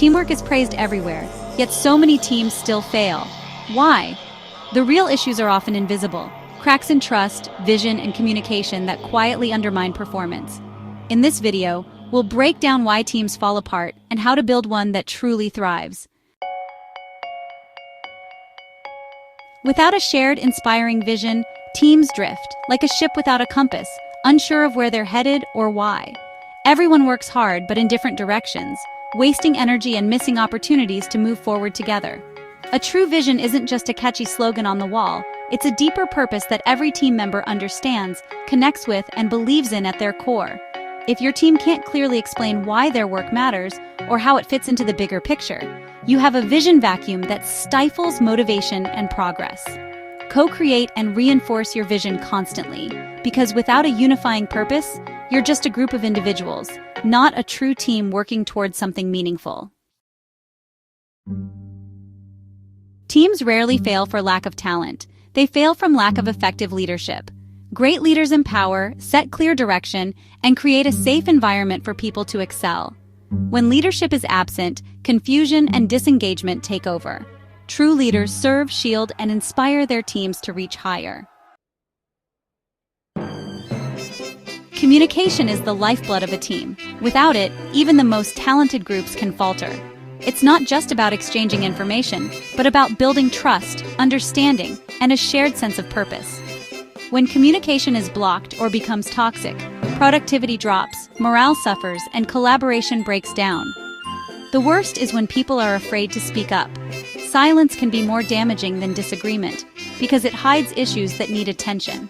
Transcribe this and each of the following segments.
Teamwork is praised everywhere, yet so many teams still fail. Why? The real issues are often invisible. Cracks in trust, vision, and communication that quietly undermine performance. In this video, we'll break down why teams fall apart and how to build one that truly thrives. Without a shared, inspiring vision, teams drift, like a ship without a compass, unsure of where they're headed or why. Everyone works hard but in different directions, wasting energy and missing opportunities to move forward together. A true vision isn't just a catchy slogan on the wall, it's a deeper purpose that every team member understands, connects with, and believes in at their core. If your team can't clearly explain why their work matters or how it fits into the bigger picture, you have a vision vacuum that stifles motivation and progress. Co-create and reinforce your vision constantly, because without a unifying purpose, you're just a group of individuals, not a true team working towards something meaningful. Teams rarely fail for lack of talent. They fail from lack of effective leadership. Great leaders empower, set clear direction, and create a safe environment for people to excel. When leadership is absent, confusion and disengagement take over. True leaders serve, shield, and inspire their teams to reach higher. Communication is the lifeblood of a team. Without it, even the most talented groups can falter. It's not just about exchanging information, but about building trust, understanding, and a shared sense of purpose. When communication is blocked or becomes toxic, productivity drops, morale suffers, and collaboration breaks down. The worst is when people are afraid to speak up. Silence can be more damaging than disagreement, because it hides issues that need attention.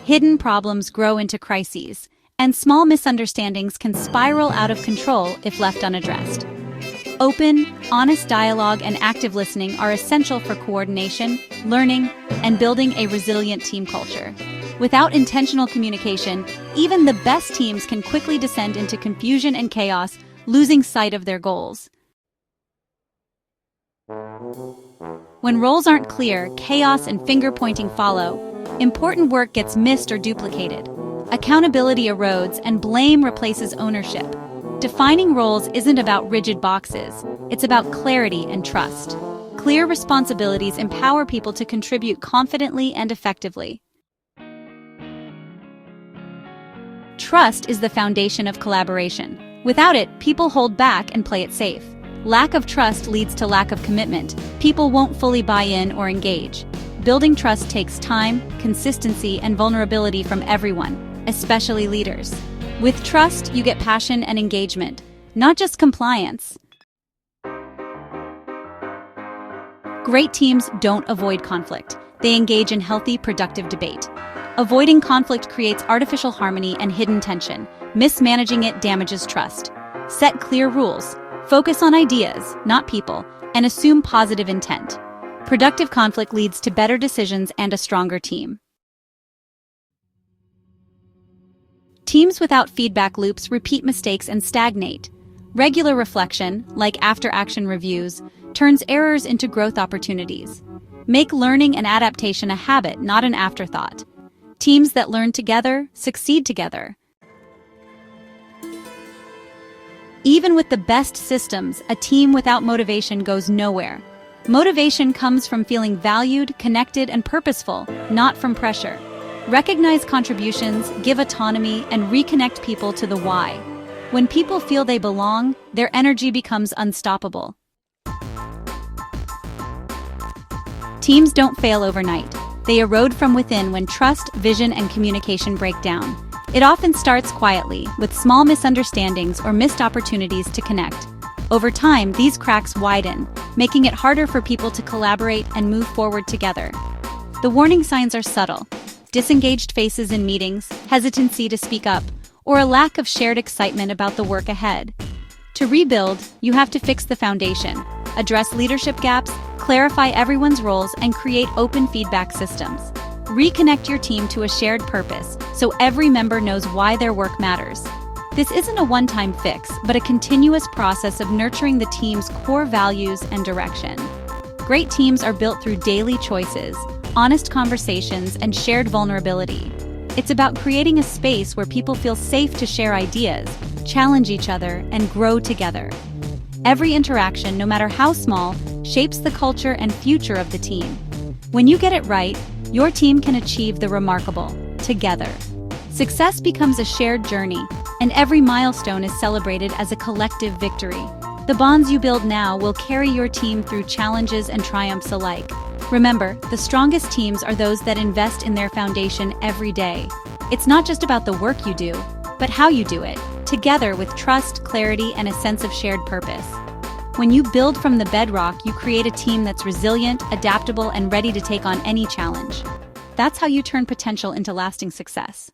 Hidden problems grow into crises, and small misunderstandings can spiral out of control if left unaddressed. Open, honest dialogue and active listening are essential for coordination, learning, and building a resilient team culture. Without intentional communication, even the best teams can quickly descend into confusion and chaos, losing sight of their goals. When roles aren't clear, chaos and finger-pointing follow. Important work gets missed or duplicated. Accountability erodes and blame replaces ownership. Defining roles isn't about rigid boxes, it's about clarity and trust. Clear responsibilities empower people to contribute confidently and effectively. Trust is the foundation of collaboration. Without it, people hold back and play it safe. Lack of trust leads to lack of commitment. People won't fully buy in or engage. Building trust takes time, consistency, and vulnerability from everyone, especially leaders. With trust, you get passion and engagement, not just compliance. Great teams don't avoid conflict. They engage in healthy, productive debate. Avoiding conflict creates artificial harmony and hidden tension. Mismanaging it damages trust. Set clear rules. Focus on ideas, not people, and assume positive intent. Productive conflict leads to better decisions and a stronger team. Teams without feedback loops repeat mistakes and stagnate. Regular reflection, like after-action reviews, turns errors into growth opportunities. Make learning and adaptation a habit, not an afterthought. Teams that learn together succeed together. Even with the best systems, a team without motivation goes nowhere. Motivation comes from feeling valued, connected, and purposeful, not from pressure. Recognize contributions, give autonomy, and reconnect people to the why. When people feel they belong, their energy becomes unstoppable. Teams don't fail overnight. They erode from within when trust, vision, and communication break down. It often starts quietly, with small misunderstandings or missed opportunities to connect. Over time, these cracks widen, making it harder for people to collaborate and move forward together. The warning signs are subtle. Disengaged faces in meetings, hesitancy to speak up, or a lack of shared excitement about the work ahead. To rebuild, you have to fix the foundation, address leadership gaps, clarify everyone's roles, and create open feedback systems. Reconnect your team to a shared purpose so every member knows why their work matters. This isn't a one-time fix, but a continuous process of nurturing the team's core values and direction. Great teams are built through daily choices, honest conversations, and shared vulnerability. It's about creating a space where people feel safe to share ideas, challenge each other, and grow together. Every interaction, no matter how small, shapes the culture and future of the team. When you get it right, your team can achieve the remarkable together. Success becomes a shared journey, and every milestone is celebrated as a collective victory. The bonds you build now will carry your team through challenges and triumphs alike. Remember, the strongest teams are those that invest in their foundation every day. It's not just about the work you do, but how you do it, together with trust, clarity, and a sense of shared purpose. When you build from the bedrock, you create a team that's resilient, adaptable, and ready to take on any challenge. That's how you turn potential into lasting success.